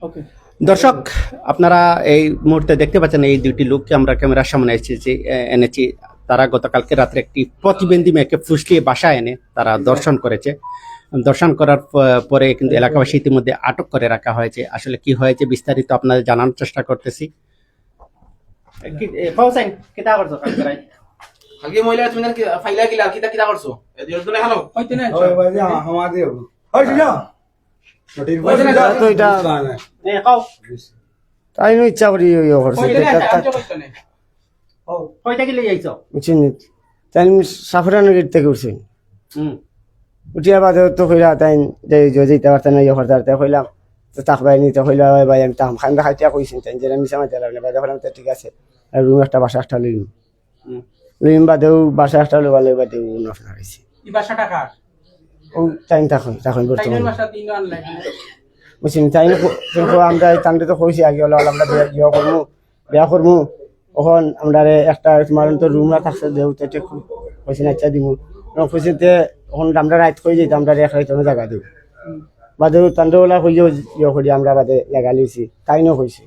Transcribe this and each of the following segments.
ওকে দর্শক, আপনারা এই মুহূর্তে দেখতে পাচ্ছেন এই দুইটি লোককে আমরা ক্যামেরার সামনে এনেছি। তারা গতকালকে রাত্রে একটি প্রতিবন্ধী মেয়েকে ফুসলিয়ে বাসায় এনে তারা দর্শন করেছে। দর্শন করার পরে কিন্তু এলাকাবাসী ইতিমধ্যে আটক করে রাখা হয়েছে। আসলে কি হয়েছে বিস্তারিত আপনাদের জানানোর চেষ্টা করতেছি। আগে মহিলা তুমি কি ফাইলা গিলা কিটা কিটা করছো এদির জন্য হ্যালো হইতে না ওই ভাই আমাদের হইছে না নটির হইছে না তো এটা তাই নো ইচ্ছা করি ইয়ে করছে হইতে না আচ্ছা কইতে না কয়টা গিলে যাইছো? বুঝছেন তাই সাফরানোর গেট থেকে উঠছেন উঠিয়া বাদে তো কইলা তাই যেতে পারতেন না ইয়ে করতে পারতে কইলাম তো তাকবাই নিতে কইলা ভাই আমি তাম খান খাইতে কইছেন তাই যে আমি সামাই দিলাম না বাদে কইলাম তো ঠিক আছে আর রুম একটা বাসা একটা লইম লইম বাদেও বাসা একটা লইবা লইবা দেও নষ্ট হয়েছে এই বাসাটা কার ও টাইম তখন টাইমের বর্তমানে বাসা দিন অনলাইন বুঝছেন তাই কিন্তু আমরা তান্ডে তো কইছি আগে হলো আমরা বিয়া করবো ওখন আমরা একটা তোমার তো রুম না থাকছে দেও তো ঠিক কইছি না ইচ্ছা দিমু খুশিতে ওখান আমরা রাইত কই যাইতাম আমরা এক রাইত জায়গা দেব বাদে তান্ডওলা কইও ইয়ে করি আমরা বাদে জায়গা লিছি তাই না কইছি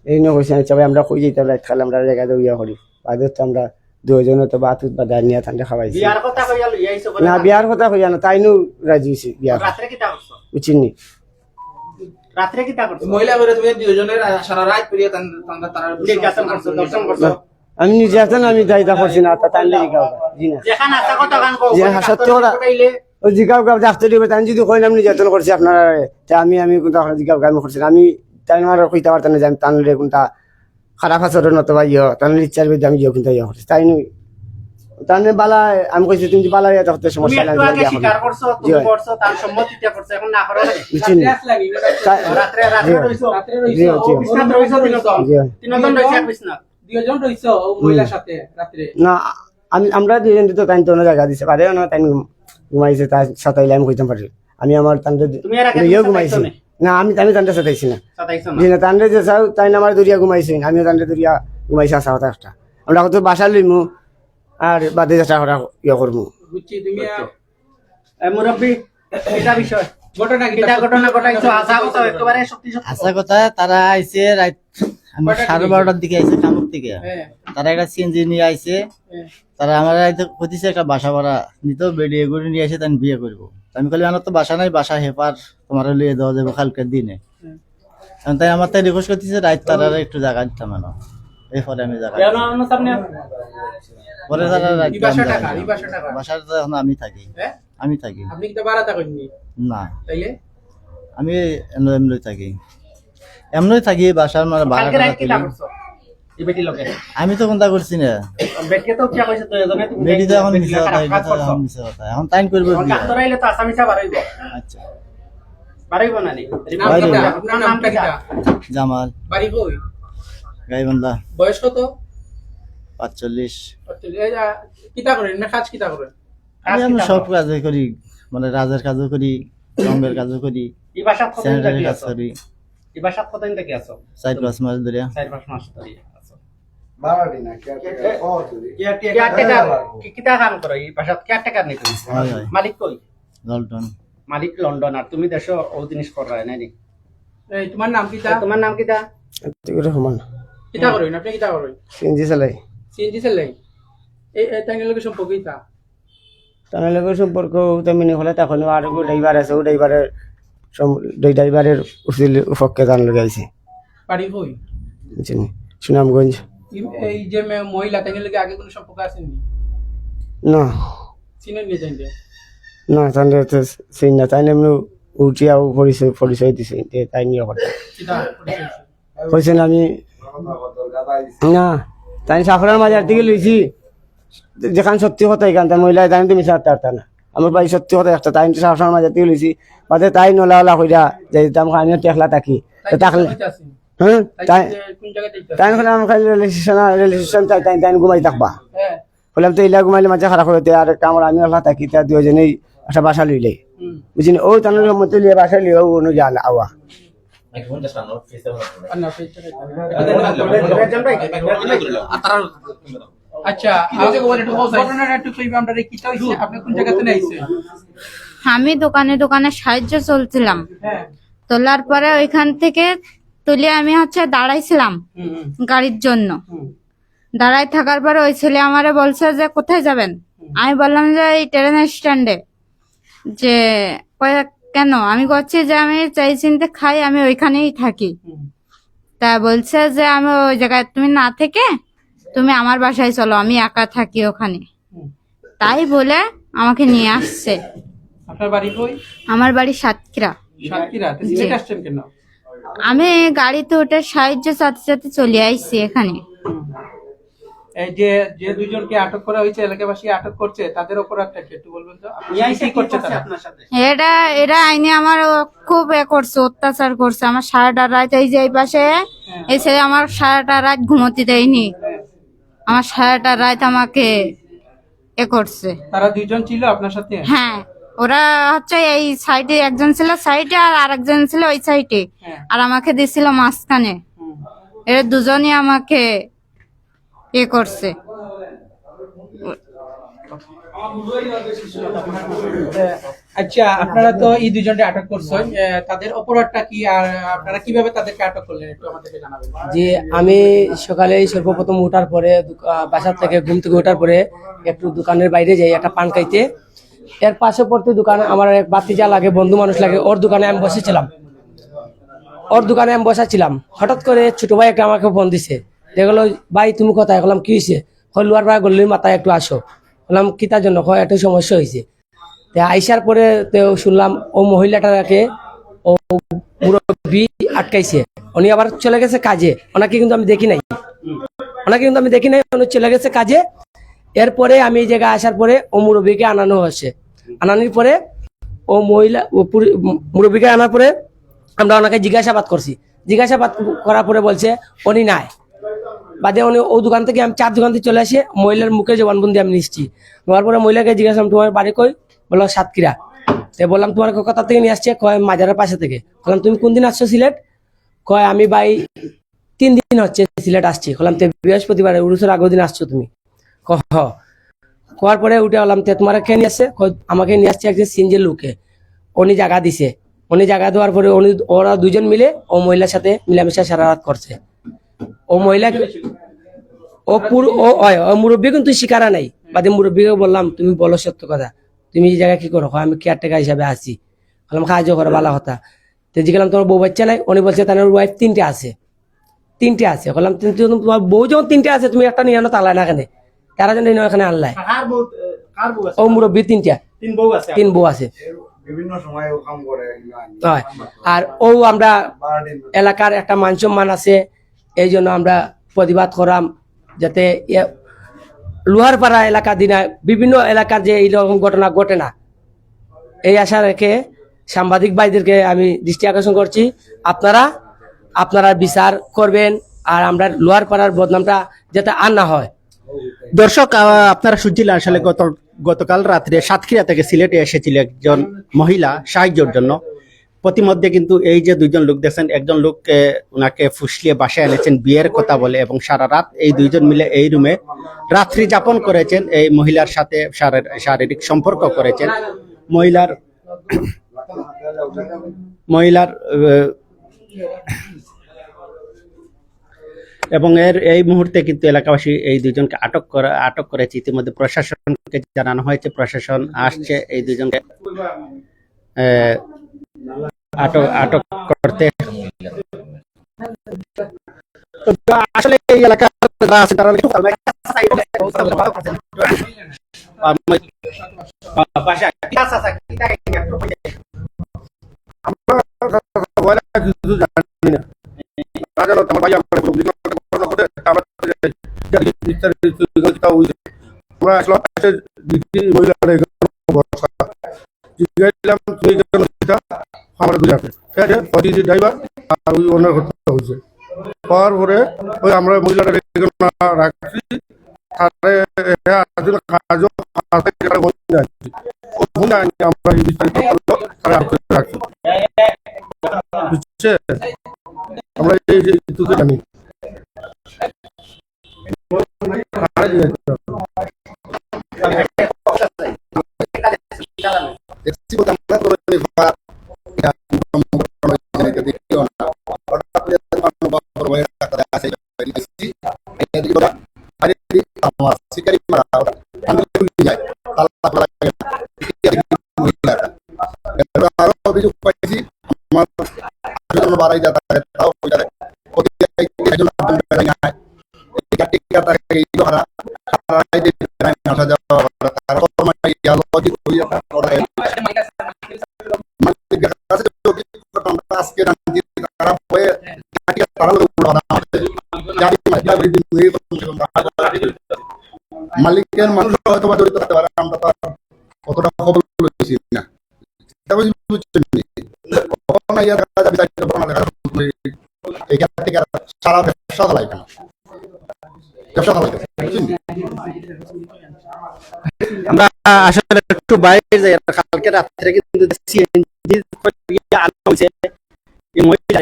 এই না কইছি আচ্ছা ভাই আমরা কই যাইতাম রাইত খালে আমরা জায়গা দেব ইয়ে করি বাদে তো আমরা দুজনে তো বাতুত বাদা নিয়ে ঠান্ডা খাওয়াইছি বিয়ার কথা কইয়া লই আইছো না বিয়ার কথা কইয়া না তাই নো রাজি হইছি বিয়ার রাত্রে কিটা করছো? বুঝছিনি রাত্রে কিটা করছো? মহিলা করে তুমি দুইজনের সারা রাত করিয়া তারা নির্যাতন করছো, দর্শন করছো? আমি নিজে আছেন আমি যাইতা করছি না তা তাই জিগাও জি না যেখানে আছে কথা গান কও যে সত্য কথা ও জিগাও গাও ডাক্তার দিবে তাই যদি কইলাম নির্যাতন করছি আপনারা তা আমি কোনটা জিগাও গাও করছি আমি তাই আমার কইতে পারতাম না যে আমি তানলে কোনটা খারাপ আচরণ অথবা ইয়ে তানলে ইচ্ছার বিরুদ্ধে আমি ইয়ে কোনটা ইয়ে করছি তাই নই তাহলে বালা আমি কইছি তুমি বালা ইয়ে করতে তুমি সমস্যা নাই একটু আগে স্বীকার করছো, তুমি করছো, তার সম্মতিতে করছো, এখন না করো না। বুঝছিনি রাত্রে রাত্রে রইছো, রাত্রে জি রইছো জি বিছনাত রইছো তিনজন। জি তিনজন রইছে এক বিছনাত। দুইজন রইছো মহিলার সাথে রাত্রে না আমরা দুজন তো তাই তো জায়গা দিছে পারে না তাই ঘুমাইছে তার সাতাইলে আমি কইতাম পারি আমি আমার তান্ডে তুমি এর আগে ইয়ে বিছনাত ঘুমাইছি আইছো নি? না আমি তান্ডে সাতাইছি না সাতাইছো না? জি না তান্ডে যে চাও তাই না আমার দরিয়া ঘুমাইছি আমিও তান্ডে দরিয়া ঘুমাইছি আসা কথা একটা আমরা কত বাসা লইমু আর বাদে যাত্রা করা ইয়ে করবো বুঝছি তুমি মুরব্বি এটা বিষয় ঘটনা কি এটা ঘটনা ঘটাইছো আসা কথা একেবারে সত্যি সত্যি আচ্ছা কথা তারা আইছে রাত আমি 12:30টার দিকে আইছে কামুক থেকে হ্যাঁ তারা একটা সিএনজি নিয়ে আইছে তারা আমার আইতে কইছে একটা বাসা ভাড়া নিতেও বেরিয়ে করে নিয়ে আসে তাই বিয়ে করবো আমি কইলাম আমার তো বাসা নাই বাসা হেপার তোমার লিয়ে দেওয়া যাবে কালকের দিনে তাই আমার তাই রিকোয়েস্ট করতেছে রাত তারা একটু জায়গা দিতাম না এরপরে আমি জায়গা কেন না সামনে পরে তারা রাত এই বাসাটা কার এই বাসাটা কার বাসাটা তো এখন আমি থাকি হ্যাঁ আমি থাকি আপনি কি বাড়া থাকেননি না তাইলে আমি এমনি থাকি এমনি থাকি বাসার মানে কালকে রাত কিটা ভাড়া করছো এই বেটি লোকে আমি তো কোনটা করছি না বেটকে তো উঠা কইছে তো এজনে তুমি বেটি তো এখন মিশা কথা কাজ করছো। এখন মিশা কথা এখন টাইম করবো এখন বিয়ে। ডাক্তার আইলে তো আসামি সব বাড়াইবো আচ্ছা বাড়াইবো না নি নাম বাইরে কিটা না। আপনার নামটা কিটা জামাল বাড়ি কই গাইবান্ধা বয়স কত 45 কিটা করেন না কাজ কিটা করেন আমি সব কাজ করি মানে রাজের কাজও করি রঙের কাজও করি এই বাসাত কতদিন স্যানিটারি থাকি কাজ আছো? করি এই বাসাত কতদিন থাকি আছো? 4-5 মাস ধরে 4-5 মাস ধরে আছো। বাড়াবি না কে কেয়ারটেকার কিটা কাম করো এই বাসাত কেয়ারটেকার নি তুমি? হয় হয় মালিক কই? লন্ডন মালিক লন্ডন আর তুমি দেশো ও জিনিস করা নাই নি? এই তোমার নাম কিটা তোমার নাম কিটা? সমান কিটা করেন আপনি কিটা করেন সিএনজি চালাই সিএনজি চালাই এই তাইনের লগে সম্পর্ক কিটা তার লগে সম্পর্ক তেমনি হলে তখন আর ড্রাইভার আছে ও ড্রাইভারের ড্রাইভারের উচিল উপক্ষে তার লগে আইছে বাড়ি কই বুঝছেন সুনামগঞ্জ এই যে মহিলা তাইনের লগে আগে কোনো সম্পর্ক আছেন নি না চিনেন নি তাইতে না তাহলে তো সেই না তাই এমনি উঠিয়াও পরিচয় দিছে যে তাই নিয়ে কথা কিটা কইছেন আমি না তাই সাফরার মাঝার থেকে লইছি যেখান সত্যি কথা এখান তাই মহিলা তাই তুমি সারতে পারতা না আমার ভাই সত্যি কথা একটা তাই সাফরার মাঝার থেকে লইছি বাদে তাই নলা ওলা কইরা যে আমিও টেকলা থাকি তো থাকলে হ্যাঁ তাই কোন জায়গাতে তাই আমার খালি রেজিস্ট্রেশন তাই তাই তাই ঘুমাই থাকবা হ্যাঁ বললাম তো ইলা ঘুমাইলে মাঝে খারাপ হইতে আর আমার আমি ওলা থাকি তা দুজনেই একটা বাসা লইলে বুঝিনি ও তানোর সম্মতি লিয়ে বাসা লিয়ে অনু জাল আওয়া আচ্ছা ঘটনাটা একটু কইবা আমরা কিটা হইছে আপনি কোন জায়গাতে আইছে আমি দোকানে দোকানে সাহায্য চলছিলাম হ্যাঁ তো তোলার পরে ওইখান থেকে তুলে আমি দাঁড়াইছিলাম গাড়ির জন্য। দাঁড়াই থাকার পরে ওই ছেলে আমারে বলছে যে কোথায় যাবেন। আমি বললাম যে এই ট্রেন স্ট্যান্ডে। যে কেন? আমি করছি যে আমি চাই চিনতে খাই, আমি ওইখানেই থাকি। তা বলছে যে আমি ওই জায়গায় তুমি না থেকে তুমি আমার বাসায় চলো, আমি একা থাকি ওখানে। তাই বলে আমাকে নিয়ে আসছে। আপনার বাড়ি কই? আমার বাড়ি সাতক্ষীরা। সাতক্ষীরা। সিলেট আসছেন কেন? আমি গাড়িতে উঠে সাহায্য সাথে সাথে চলে আইছি এখানে। এই যে যে দুইজনকে আটক করা হয়েছে, এলাকাবাসী আটক করছে, তাদের অপরাধটা কি একটু বলবেন তো? কি করছে তারা? এরা আইনে আমার খুব করছে, অত্যাচার করছে। আমার সারাটা রাত এই যে এই পাশে এসে আমার সারাটা রাত ঘুমোতে দেয়নি। আমার সারাটা রাত আমাকে করছে। তারা দুইজন ছিল আপনার সাথে? হ্যাঁ, ওরা এই সাইডে একজন ছিল সাইডে আর আরেকজন ছিল ওই সাইডে, আর আমাকে দিছিল মাঝখানে। এরা দুজনই আমাকে করছে। আচ্ছা, আপনারা তো এই দুইজনকে আটক করছেন, তাদের অপরাধটা কি আর আপনারা কিভাবে তাদেরকে আটক করলেন একটু আমাদেরকে জানাবেন। যে আমি সকালে সর্বপ্রথম ওঠার পরে বাসার থেকে ঘুম থেকে ওঠার পরে একটু দোকানের বাইরে যাই একটা পান খাইতে। এর পার্শ্ববর্তী দোকান আমার এক বাতিজা লাগে, বন্ধু মানুষ লাগে, ওর দোকানে আমি বসেছিলাম। হঠাৎ করে ছোট ভাই একটা আমাকে ফোন দিছে, দেখলো ভাই তুমি কোথায়? বললাম কি হয়েছে? লোয়ার পাড়া গল্লির মাথায় একটু আসো। বললাম কি তার জন্য? একটা সমস্যা হয়েছে। আইসার পরে শুনলাম ও মহিলাটাকে ও মুরব্বি আটকাইছে, উনি আবার চলে গেছে কাজে। ওনাকে কিন্তু আমি দেখি নাই, উনি চলে গেছে কাজে। এরপরে আমি এই জায়গায় আসার পরে ও মুরব্বিকে আনানো হয়েছে। আনানোর পরে ও মুরব্বিকে আনার পরে আমরা ওনাকে জিজ্ঞাসাবাদ করছি। জিজ্ঞাসাবাদ করার পরে বলছে উনি নাই। বাদে উনি ও দোকান থেকে আমি 4 দোকান থেকে চলে আসে মহিলার মুখে জবানবন্দি আমি নিচ্ছি। নেওয়ার পরে মহিলাকে জিজ্ঞাসা তোমার বাড়ি কই? বললো সাতক্ষীরা। বললাম তোমার কোথা থেকে নিয়ে আসছে? কয় মাজারের পাশে থেকে। বললাম তুমি কোন দিন আসছো সিলেট? কয় আমি ভাই 3 দিন হচ্ছে সিলেট আসছি। বললাম বৃহস্পতিবার উড়ুসের আগের দিন আসছো তুমি? কোয়ার পরে উঠে বললাম তোমার কে নিয়ে আসছে? আমাকে নিয়ে আসছে একজন সিনজের লোকে। উনি জায়গা দিছে। জায়গা দেওয়ার পরে ওরা দুজন মিলে ও মহিলার সাথে মিলামেশা সারা রাত করছে। ও মহিলা ও মুরব্বী কিন্তু শিকারা নাই। বাদে মুরব্বীকে বললাম তুমি বলো সত্য কথা, তুমি এই জায়গায় কি করো? আমি কেয়ারটেকার হিসাবে আসি। বললাম সাহায্য করো, ভালো কথা। তো জিজ্ঞাসা তোমার বউ বাচ্চা নাই? উনি বলছে তার ওয়াইফ 3টে আছে। বললাম তোমার বউ যখন 3টে আছে তুমি একটা নিয়ে আনো, তাহলে না কেন? তারা যেন এখানে আনলাই। ও মুরব্বী 3 বউ আছে। বিভিন্ন সময় ও কাম করে। আর ও আমরা এলাকার একটা মান সম্মান আছে, এই জন্য আমরা প্রতিবাদ করাম যাতে লোহারপাড়া এলাকা দিনা বিভিন্ন এলাকার যে এইরকম ঘটনা ঘটে না, এই আশা রেখে সাংবাদিক ভাইদেরকে আমি দৃষ্টি আকর্ষণ করছি। আপনারা বিচার করবেন আর আমরা লোহারপাড়ার বদনামটা যাতে আর না হয়। দর্শক, আপনারা শুনছিলেন আসলে গতকাল রাত্রে সাতক্ষীরা থেকে সিলেটে এসেছিল একজন মহিলা সাহায্যের জন্য। প্রতিমধ্যে কিন্তু এই যে দুইজন লোক দেখছেন, একজন লোক ওনাকে ফুসলিয়ে বাসায় এনেছেন বিয়ের কথা বলে, এবং সারা রাত এই দুইজন মিলে এই রুমে রাত্রি যাপন করেছেন, এই মহিলার সাথে শারীরিক সম্পর্ক করেছেন। মহিলার এবং এই মুহূর্তে কিন্তু এলাকাবাসী এই দুইজনকে আটক করেছে। ইতিমধ্যে প্রশাসনকে জানানো হয়েছে, প্রশাসন আসছে এই দুইজনকে আটক করতে। আসলে এই এলাকার যারা আছে তারা ড্রাইভার আর ওই ওনার ঘটনা হয়েছে। পাওয়ার পরে ওই আমরা মহিলাটা রাখছি, আমরা জানি বাড়াই দেয় তাও ওইটারে একজন আসা যাওয়া তারা আজকে তারা হয়ে মালিকের মানুষ হয়তো বা জড়িত থাকতে পারে, আমরা তো কতটা খবর লইছি না। এখান থেকে সারা ব্যবসা চালাই কেন, ব্যবসা চালাইতেছে আমরা আসলে একটু বাইরে যাই। কালকে রাত্রে কিন্তু সিএনজি আনা হয়েছে, এই মহিলা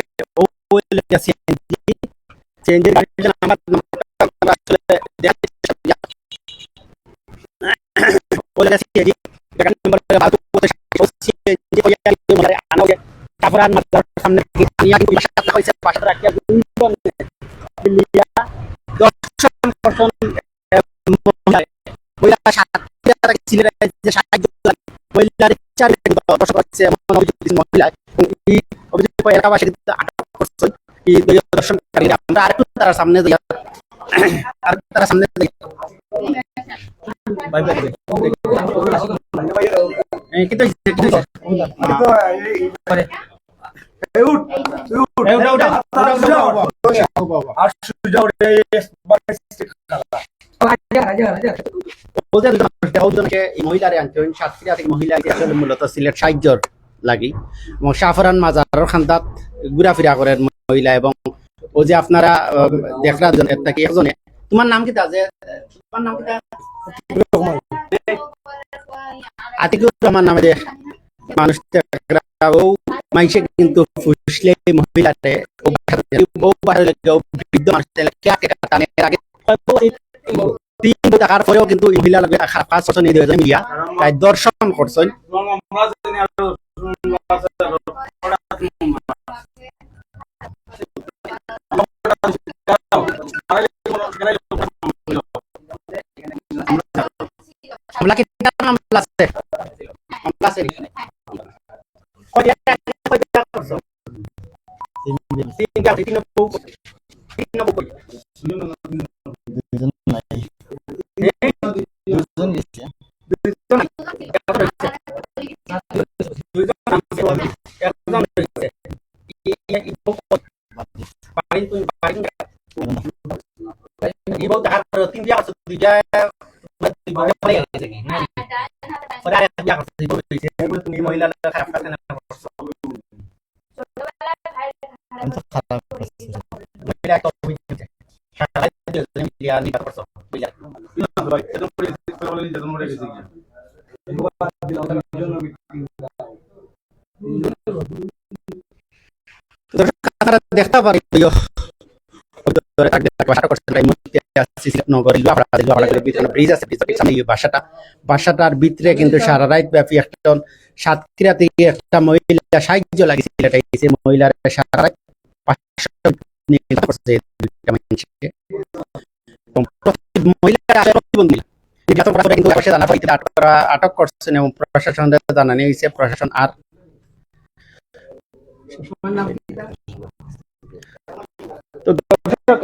সিএনজি গাড়ির নাম্বার আসলে সামনে দর্শনকারীরা আমরা আরেকটু তারা সামনে যাই, আরেকটু তারা সামনে যাই। কিন্তু মহিলারে আনছেন সাতক্ষীরা থেকে মহিলা আসলে মূলত সিলেট সাহায্যর লাগি এবং সাফরান মাজার খান্দাত ঘুরাফিরা করেন মহিলা। এবং ও যে আপনারা দেখলাম একটা কি একজনে, তোমার নাম কি তাজে, তোমার নাম কি আতিকুর রহমান নামে যে মানুষ মানুষে কিন্তু ফুসলে মহিলাতে বৃদ্ধ মানুষের আগে 3 টাকার পরেও কিন্তু মহিলা খারাপ শোষণ মিলিয়া তাই দর্শন করছেন। মামলা কি মামলা আছে? মামলা আছে দেখতে পারি বাসাটার ভিতরে কিন্তু সারা রাত ব্যাপী একটা সাতক্ষীরা থেকে একটা মহিলা সাহায্য লাগিয়েছিল। মহিলার সারা রাত আটক করছেন এবং প্রশাসন জানানো হয়েছে। প্রশাসন আর তো দর্শক